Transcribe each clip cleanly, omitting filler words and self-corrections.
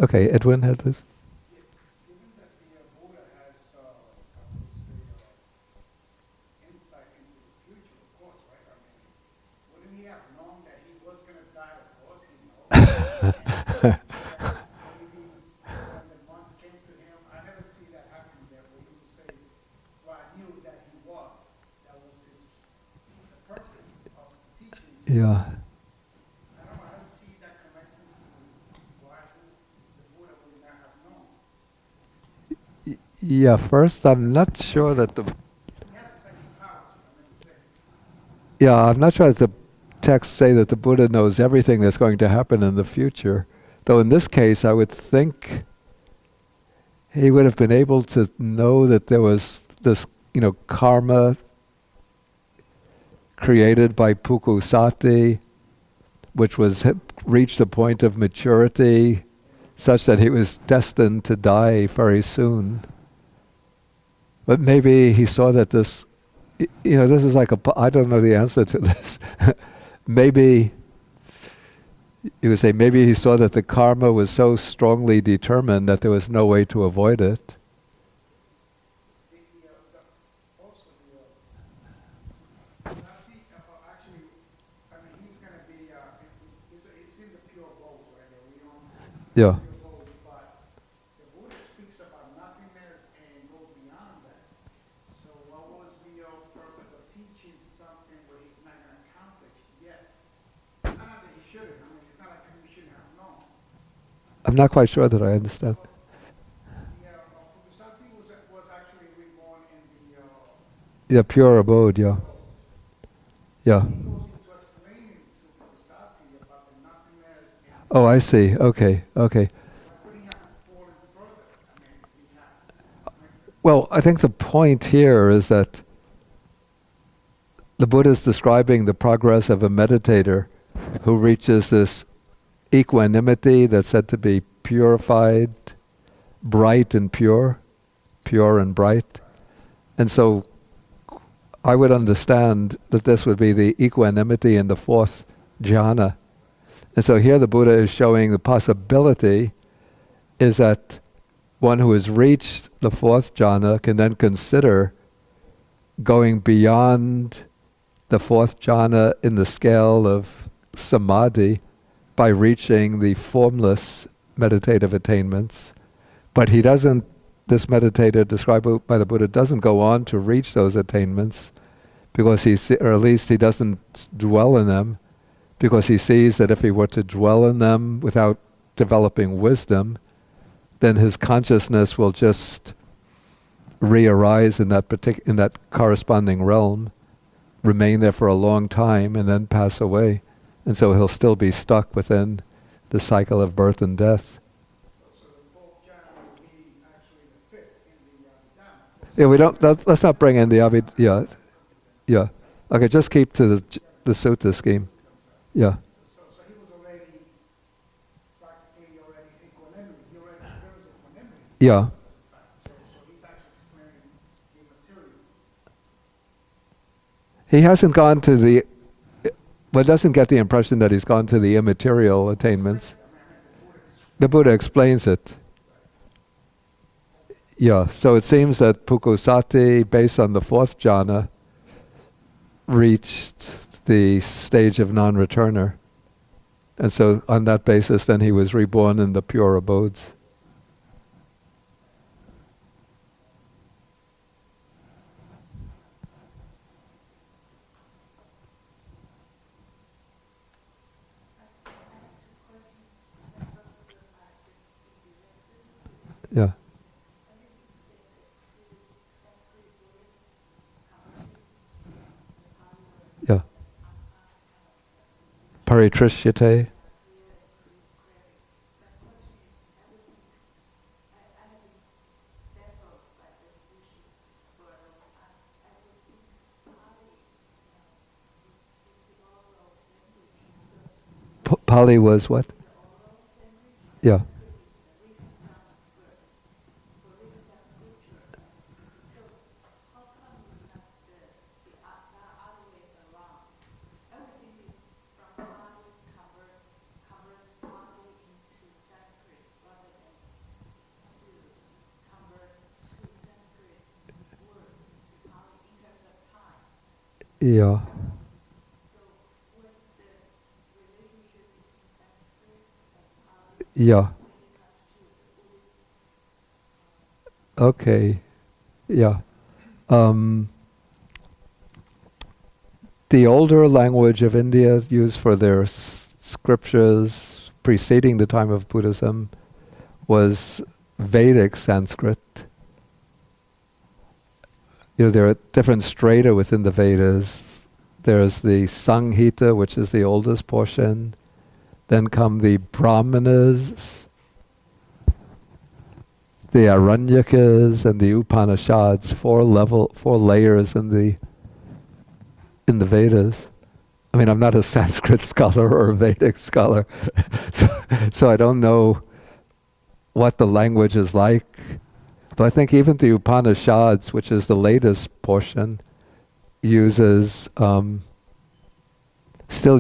Okay, Edwin had this. Given that the Buddha has, I would say, insight into the future, of course, right? I mean, wouldn't he have known that he was going to die? Of course, he knows. And that maybe when the monks came to him, I never see that happening there, but he would say, "Well, I knew that he was. That was the purpose of the teachings." Yeah. I don't know. I don't see that connecting to why the Buddha would not have known. Yeah, first, I'm not sure that the... He has a second power, I meant to say. Yeah, I'm not sure that the texts say that the Buddha knows everything that's going to happen in the future. Though in this case, I would think he would have been able to know that there was this, karma created by Pukkusāti, which had reached a point of maturity such that he was destined to die very soon. But maybe he saw that this, this is like I don't know the answer to this. Maybe, you would say, maybe he saw that the karma was so strongly determined that there was no way to avoid it. Also, Nazi, actually, I mean, he's going to be, it's in the pure goals, right? We don't Yeah. pure goals, but the Buddha speaks about nothingness and goes beyond that. So what was the purpose of teaching something where he's not going to accomplish yet? Not that he shouldn't. I mean, it's not like he shouldn't have known. I'm not quite sure that I understand. Yeah, Pukkusāti was actually reborn in The pure abode, yeah. Yeah. he goes into explaining to Pukkusāti about the nothingness and Oh, I see. Okay. why couldn't he have fallen further? I mean, he had. Well, I think the point here is that the Buddha is describing the progress of a meditator who reaches this equanimity that's said to be purified, bright and pure and bright. And so I would understand that this would be the equanimity in the fourth jhana. And so here the Buddha is showing the possibility is that one who has reached the fourth jhana can then consider going beyond the fourth jhana in the scale of samadhi by reaching the formless meditative attainments. But he doesn't, this meditator described by the Buddha doesn't go on to reach those attainments because or at least he doesn't dwell in them, because he sees that if he were to dwell in them without developing wisdom, then his consciousness will just re-arise in that corresponding realm, remain there for a long time, and then pass away. And so he'll still be stuck within the cycle of birth and death. So the fourth jhana would be actually the fifth in the Dhamma. Yeah, we don't. Let's not bring in the Yeah. Okay, just keep to the sutta scheme. Yeah. So he was already practically equanimity. He already experienced equanimity. Yeah. So he's actually experiencing the material. He hasn't gone to the. One doesn't get the impression that he's gone to the immaterial attainments. The Buddha explains it. Yeah, so it seems that Pukkusāti, based on the fourth jhana, reached the stage of non-returner. And so on that basis, then he was reborn in the pure abodes. Yeah. Yeah. Paritrishyate. Pali was what? Yeah. Yeah. Yeah. Okay. Yeah. Um, the older language of India used for their scriptures preceding the time of Buddhism was Vedic Sanskrit. There are different strata within the Vedas. There's the Samhita, which is the oldest portion. Then come the Brahmanas, the Aranyakas, and the Upanishads. Four layers in the Vedas. I mean, I'm not a Sanskrit scholar or a Vedic scholar, so I don't know what the language is like. Though I think even the Upanishads, which is the latest portion, still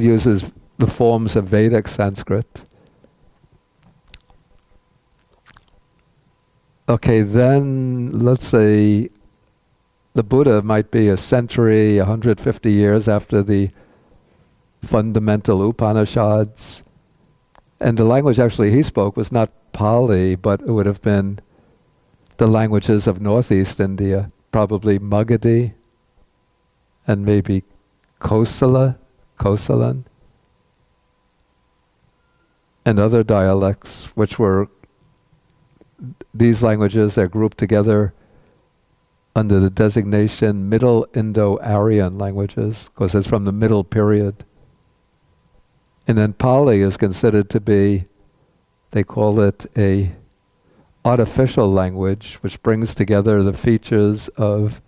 uses the forms of Vedic Sanskrit. Okay, then let's say the Buddha might be a century, 150 years after the fundamental Upanishads. And the language actually he spoke was not Pali, but it would have been the languages of northeast India, probably Magadhi and maybe Kosalan, and other dialects, which were these languages are grouped together under the designation Middle Indo-Aryan languages, because it's from the middle period. And then Pali is considered to be, they call it a artificial language, which brings together the features of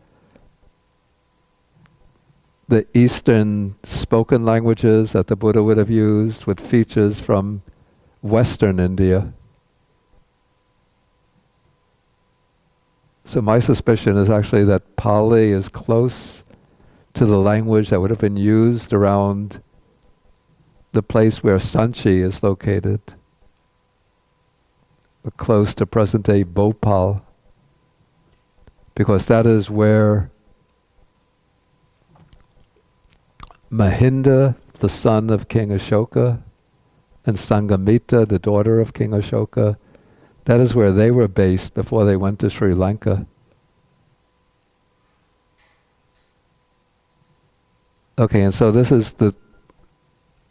the Eastern spoken languages that the Buddha would have used with features from Western India. So my suspicion is actually that Pali is close to the language that would have been used around the place where Sanchi is located, close to present-day Bhopal, because that is where Mahinda, the son of King Ashoka, and Sangamita, the daughter of King Ashoka, that is where they were based before they went to Sri Lanka. Okay, and so this is the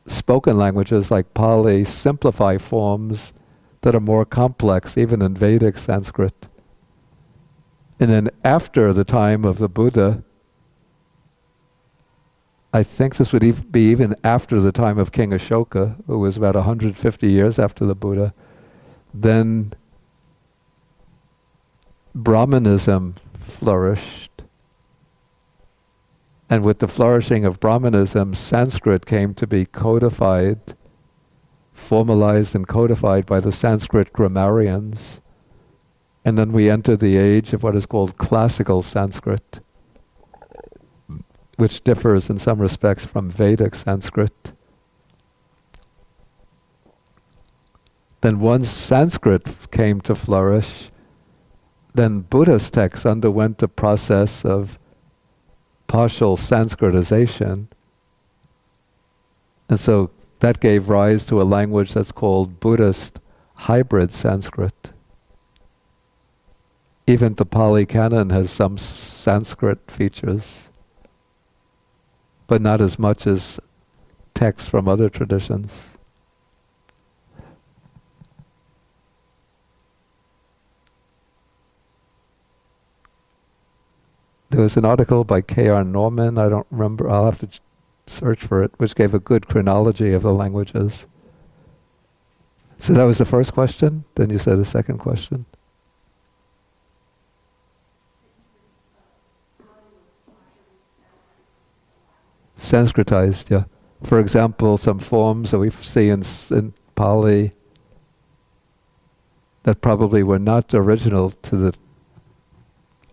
spoken languages like Pali simplify forms that are more complex, even in Vedic Sanskrit. And then after the time of the Buddha, I think this would be even after the time of King Ashoka, who was about 150 years after the Buddha, then Brahmanism flourished. And with the flourishing of Brahmanism, Sanskrit came to be codified, formalized and codified by the Sanskrit grammarians. And then we enter the age of what is called classical Sanskrit, which differs in some respects from Vedic Sanskrit. Then once Sanskrit came to flourish, then Buddhist texts underwent a process of partial Sanskritization. And so that gave rise to a language that's called Buddhist hybrid Sanskrit. Even the Pali Canon has some Sanskrit features, but not as much as texts from other traditions. There was an article by K.R. Norman, I don't remember, I'll have to search for it, which gave a good chronology of the languages. So that was the first question, then you said the second question. Sanskritized, yeah. For example, some forms that we see in Pali that probably were not original to the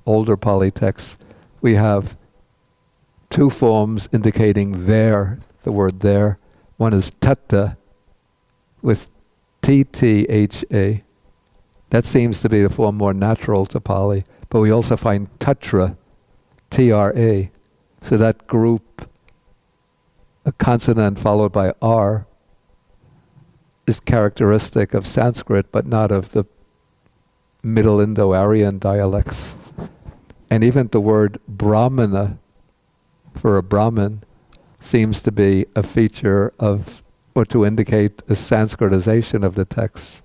older Pali texts. We have two forms indicating there, the word there. One is tatta with T-T-H-A. That seems to be the form more natural to Pali. But we also find tatra, T-R-A. So that group a consonant followed by R is characteristic of Sanskrit, but not of the Middle Indo-Aryan dialects. And even the word Brahmana for a Brahmin seems to be a feature of, or to indicate a Sanskritization of the text.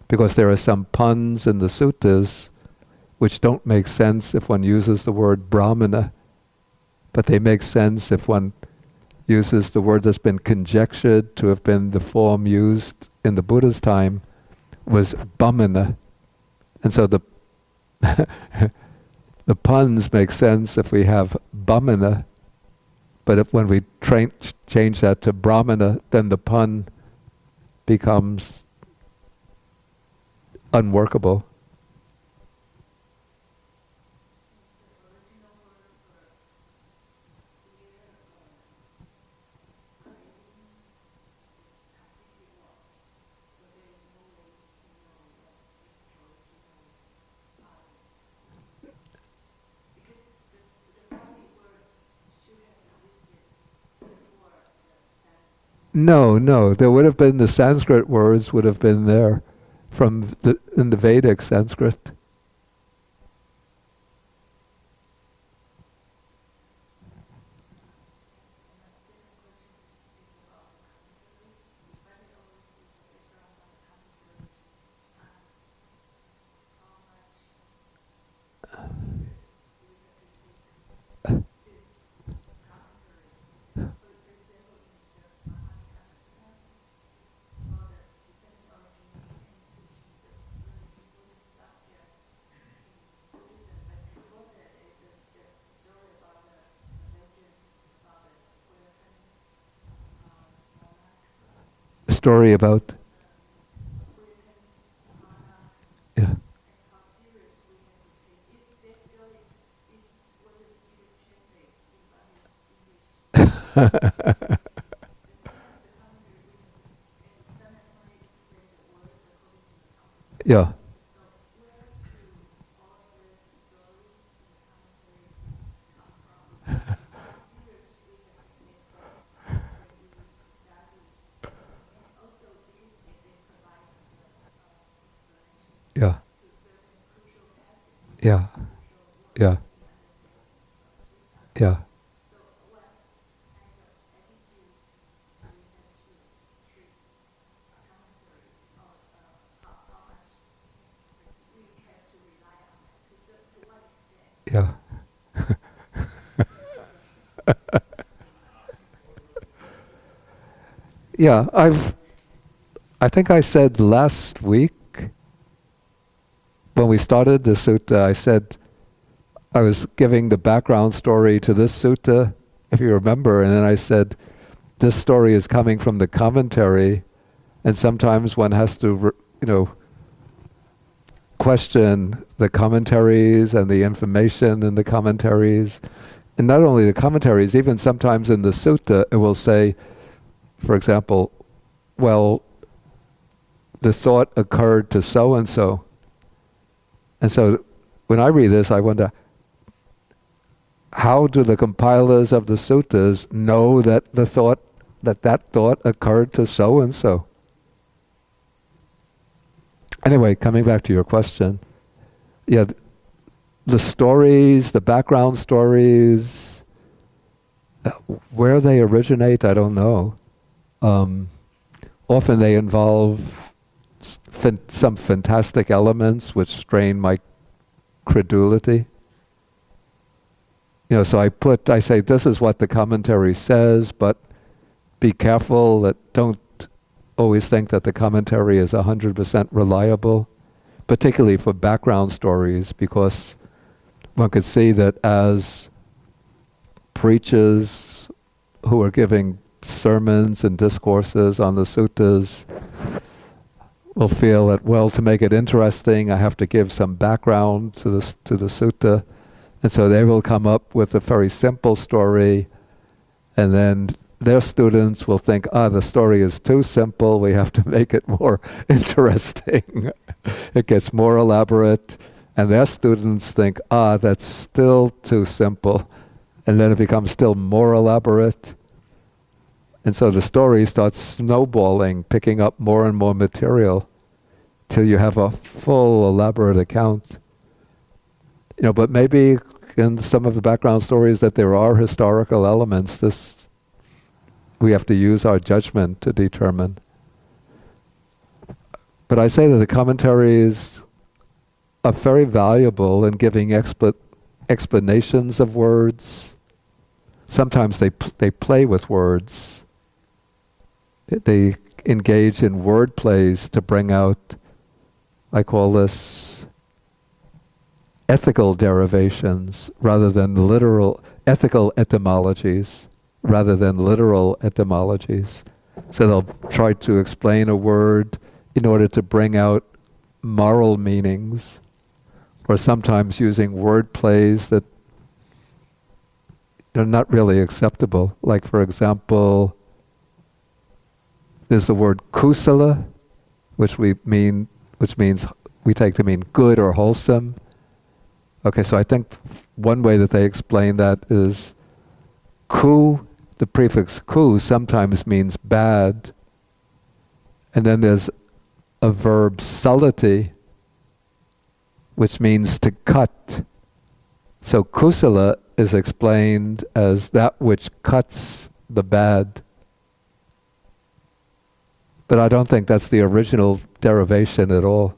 Because there are some puns in the suttas which don't make sense if one uses the word Brahmana, but they make sense if one uses the word that's been conjectured to have been the form used in the Buddha's time, was Bhamana. And so the the puns make sense if we have Bhamana, but if when we change that to Brahmana, then the pun becomes unworkable. No, there would have been the Sanskrit words would have been there in the Vedic Sanskrit. Story about, yeah. Yeah. Yeah. Yeah. Yeah. Yeah. Yeah. Yeah, I think I said last week when we started the sutta, I said I was giving the background story to this sutta, if you remember, and then I said this story is coming from the commentary, and sometimes one has to, question the commentaries and the information in the commentaries. And not only the commentaries, even sometimes in the sutta, it will say, for example, well, the thought occurred to so-and-so. And so when I read this, I wonder, how do the compilers of the suttas know that that thought occurred to so-and-so? Anyway, coming back to your question, yeah, the stories, the background stories, where they originate, I don't know. Often they involve some fantastic elements which strain my credulity. So I say this is what the commentary says, but be careful that don't always think that the commentary is 100% reliable, particularly for background stories, because one could see that as preachers who are giving sermons and discourses on the suttas will feel that, well, to make it interesting, I have to give some background to the sutta. And so they will come up with a very simple story, and then their students will think, the story is too simple, we have to make it more interesting. It gets more elaborate, and their students think, that's still too simple. And then it becomes still more elaborate. And so the story starts snowballing, picking up more and more material till you have a full, elaborate account. But maybe in some of the background stories that there are historical elements, this we have to use our judgment to determine. But I say that the commentaries are very valuable in giving explanations of words. Sometimes they play with words. They engage in word plays to bring out, I call this ethical derivations rather than literal, ethical etymologies rather than literal etymologies. So they'll try to explain a word in order to bring out moral meanings, or sometimes using word plays that are not really acceptable. Like, for example, there's the word kusala, which means we take to mean good or wholesome. Okay, so I think one way that they explain that is the prefix ku sometimes means bad. And then there's a verb salati, which means to cut. So kusala is explained as that which cuts the bad. But I don't think that's the original derivation at all.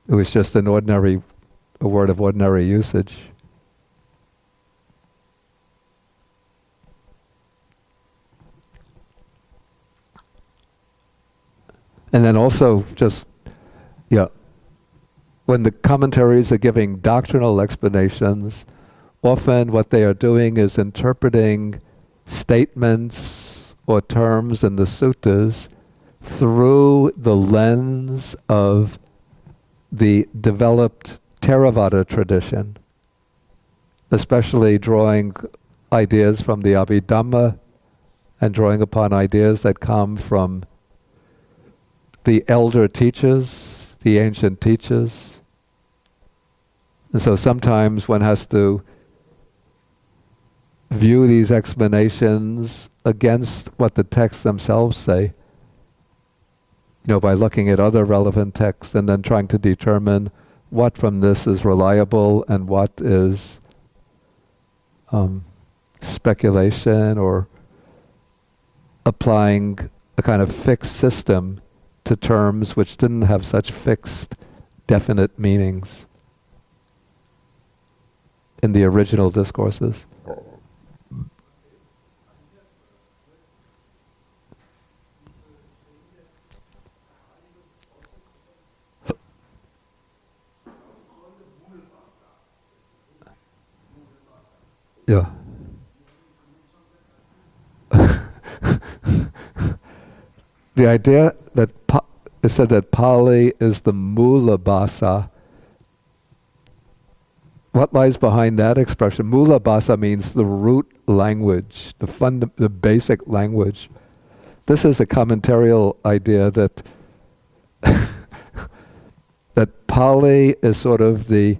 It was just a word of ordinary usage. And then also when the commentaries are giving doctrinal explanations, often what they are doing is interpreting statements or terms in the suttas through the lens of the developed Theravada tradition, especially drawing ideas from the Abhidhamma and drawing upon ideas that come from the elder teachers, the ancient teachers. And so sometimes one has to view these explanations against what the texts themselves say, by looking at other relevant texts and then trying to determine what from this is reliable and what is speculation, or applying a kind of fixed system to terms which didn't have such fixed, definite meanings in the original discourses. Yeah. The idea that it said that Pali is the Mula Bhasa. What lies behind that expression? Mula Bhasa means the root language, the basic language. This is a commentarial idea that that Pali is sort of the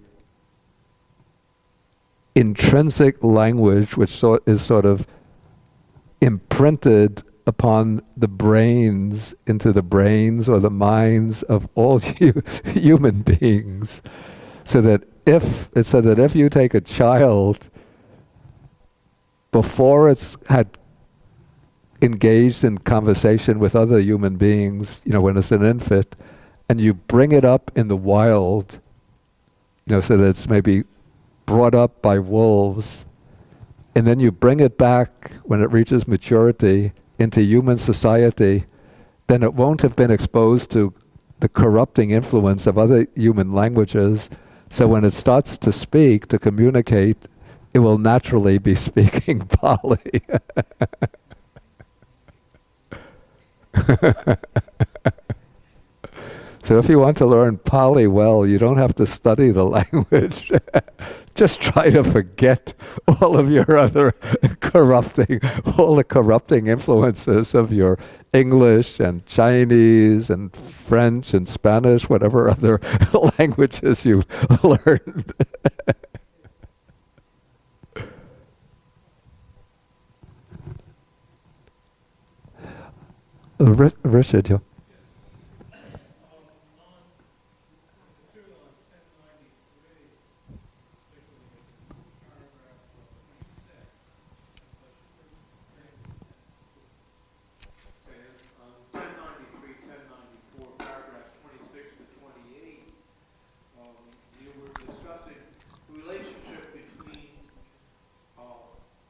intrinsic language which is sort of imprinted upon the brains, into the brains or the minds of all human beings. So that if you take a child before it's had engaged in conversation with other human beings, when it's an infant, and you bring it up in the wild, so that it's maybe brought up by wolves, and then you bring it back when it reaches maturity into human society, then it won't have been exposed to the corrupting influence of other human languages. So when it starts to speak, to communicate, it will naturally be speaking Pali. So if you want to learn Pali well, you don't have to study the language. Just try to forget all of your other all the corrupting influences of your English and Chinese and French and Spanish, whatever other languages you've learned. Richard, yeah. Relationship between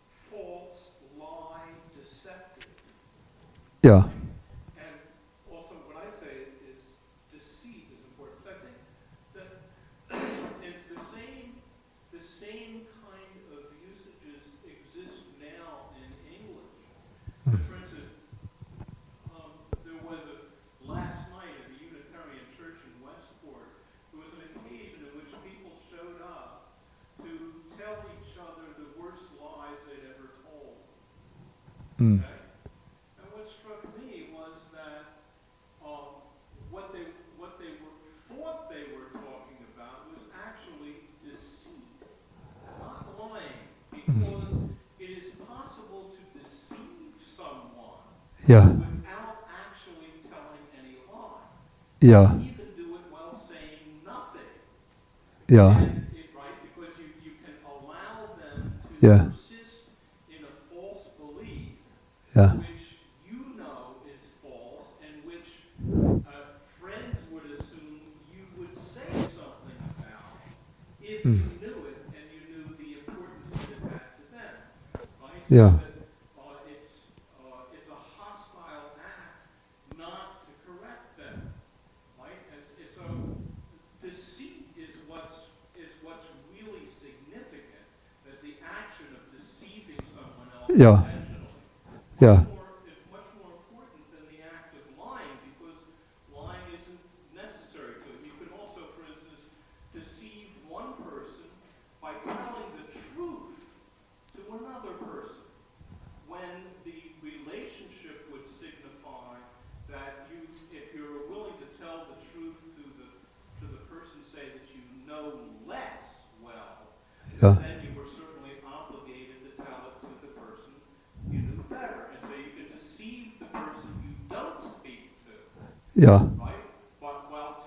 false, lie, deceptive. Yeah. And also what I'd say is deceit is important. So I think that the same kind of usages exist now in English. For instance, there was last night at the Unitarian Church in Westport, there was an occasion in which people showed up to tell each other the worst lies they'd ever told. Mm. Okay? And what struck me was that what they thought they were talking about was actually deceit, not lying, because it is possible to deceive someone Yeah. without actually telling any lie. Yeah. Even do it while saying nothing. Yeah. And right, because you can allow them to Yeah. persist in a false belief, Yeah. which you know is false, and which friends would assume you would say something about if you knew it and you knew the importance that it had to them. Right? Yeah. So that it's a hostile act not to correct them. Right? And so deceit is what's really significant. There's the action of deceiving someone else Yeah. intentionally. Yeah. It's much more important than the act of lying, because lying isn't necessary to it. You can also, for instance, deceive one person by telling the truth to another person, when the relationship would signify that if you're willing to tell the truth to the person, say that you know less well, Yeah. then you were certainly obligated to tell it to the person you knew better. And so you can deceive the person you don't speak to, Yeah. right? But while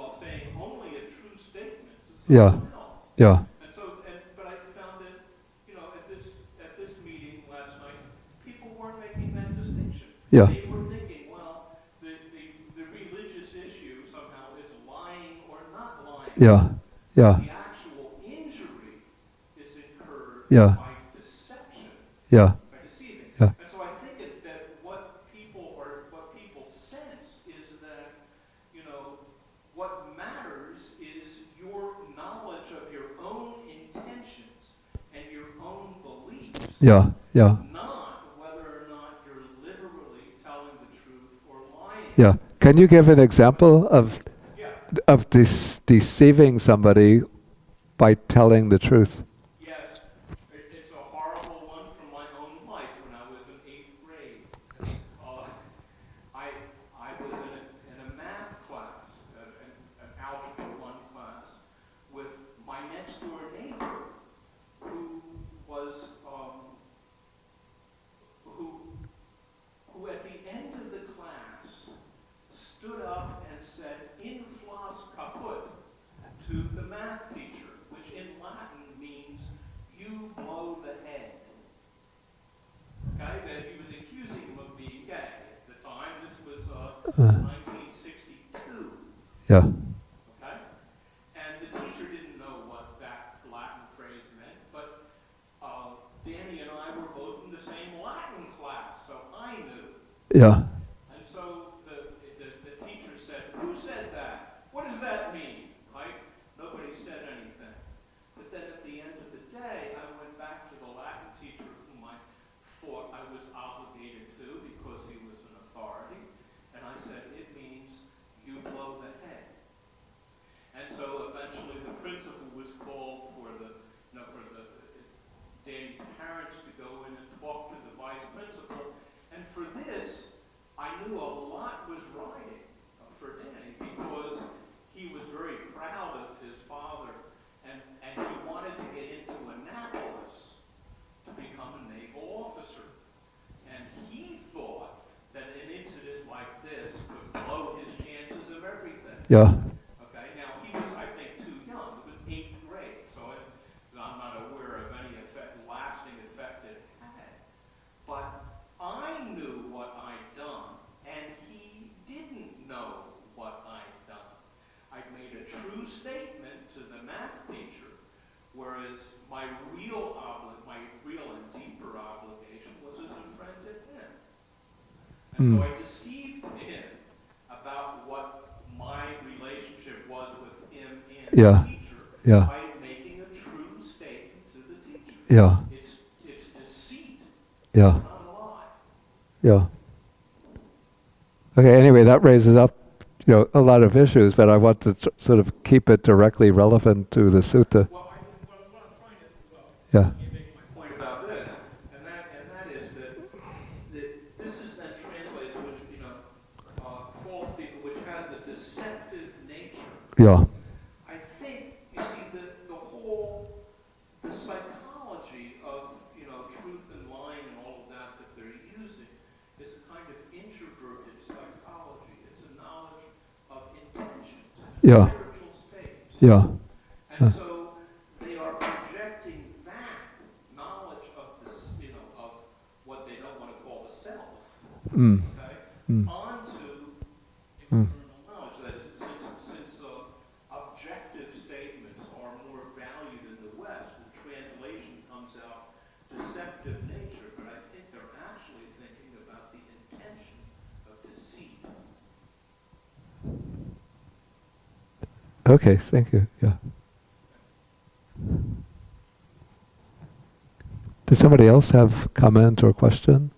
saying only a true statement to Yeah. someone else. Yeah. And so, but I found that, at this meeting last night, people weren't making that distinction. Yeah. They were thinking, well, the religious issue somehow is lying or not lying. Yeah. Yeah. The actual injury is incurred Yeah. by deception, Yeah. by deceiving. Yeah. And so I think that what people sense is that, what matters is your knowledge of your own intentions and your own beliefs. Yeah. Yeah. Not whether or not you're literally telling the truth or lying. Yeah. Can you give an example of Yeah. deceiving somebody by telling the truth? Yes, it's a horrible one from my own life. When I was in 8th grade, I was in a math class, an Algebra 1 class, with my next door neighbor, who was who at the end of the class stood up and said "in flas caput" to the math teacher, which in Latin means "you blow the head." Okay, as he was accusing him of being gay at the time. This was 1962. Yeah. Okay, and the teacher didn't know what that Latin phrase meant, but Danny and I were both in the same Latin class, so I knew. Yeah. And so the teacher said, "Who said that? What does that mean?" Right? Nobody said anything. But then at the end of the day, I went back to the Latin teacher whom I thought I was obligated to because he was an authority, and I said, "It means you blow the head." And so eventually the principal was called for Danny's parents to go in and talk to the vice principal, and for this, Yeah. Okay, now he was, I think, too young. It was 8th grade, so I'm not aware of any lasting effect it had. But I knew what I'd done, and he didn't know what I'd done. I'd made a true statement to the math teacher, whereas my real and deeper obligation was as a friend to him. And so I deceived him about what my relationship was with him and Yeah. the teacher Yeah. by making a true statement to the teacher. Yeah. It's deceit. Yeah. It's not a lie. Yeah. Okay, anyway, that raises up, a lot of issues, but I want to sort of keep it directly relevant to the sutta. Well, what I'm trying to, Yeah. you make my point about this, and that is that this is then translated, which, false people, which has a deceptive nature. Yeah. I think, you see, the psychology of, truth and lying and all of that they're using is a kind of introverted psychology. It's a knowledge of intentions, Yeah. spiritual states. Yeah. And so they are projecting that knowledge of this, of what they don't want to call the self, Mm. okay, Mm. onto Mm. internal knowledge. That is, since objective statements are more valued in the West, the translation comes out deceptive nature, but I think they're actually thinking about the intention of deceit. Okay, thank you. Yeah. Does somebody else have comment or question?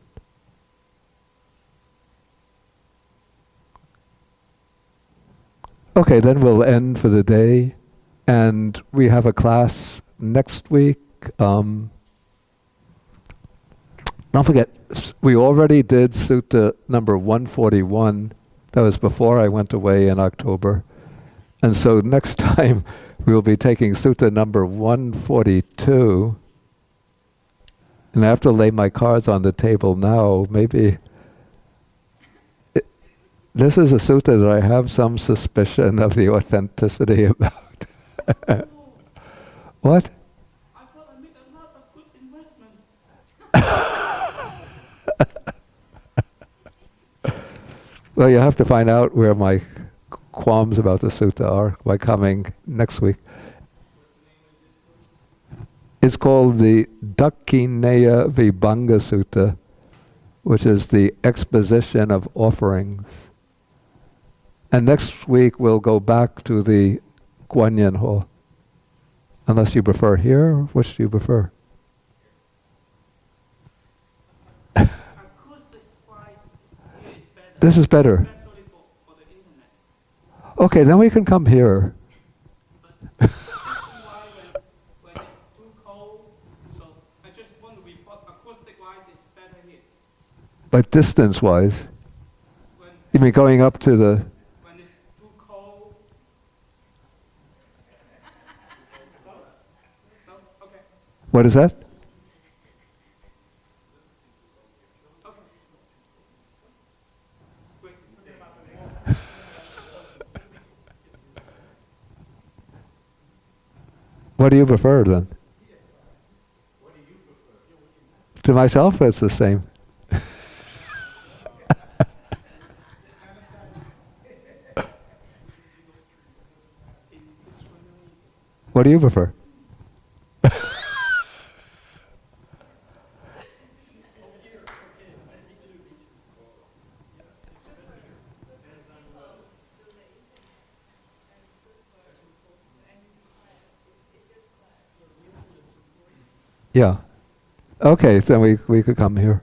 Okay, then we'll end for the day, and we have a class next week. Don't forget, we already did Sutta number 141. That was before I went away in October. And so next time we will be taking Sutta number 142. And I have to lay my cards on the table now. Maybe this is a sutta that I have some suspicion of the authenticity about. What? I thought I made a lot of good investment. Well, you have to find out where my qualms about the sutta are by coming next week. It's called the Dhātuvibhanga Sutta, which is the Exposition of offerings. And next week we'll go back to the Guanyin Hall. Unless you prefer here, which do you prefer? Acoustics-wise, here is better. This is better. Especially for the internet. Okay, then we can come here. But why when it's too cold, so I just want to report acoustic-wise it's better here. But distance-wise, When, you mean going up to the... when it's too cold. No? Okay. What is that? Okay. Great. What do you prefer then? To myself, it's the same. What do you prefer? Yeah. Okay, then we could come here.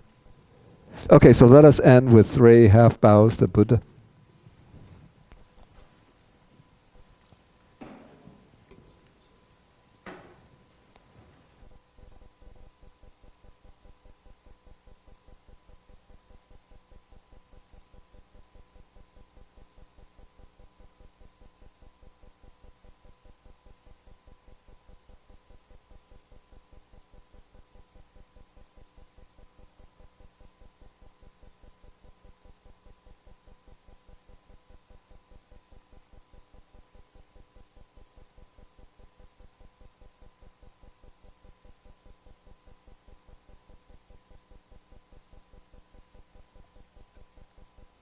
Okay, so let us end with 3 half bows to Buddha.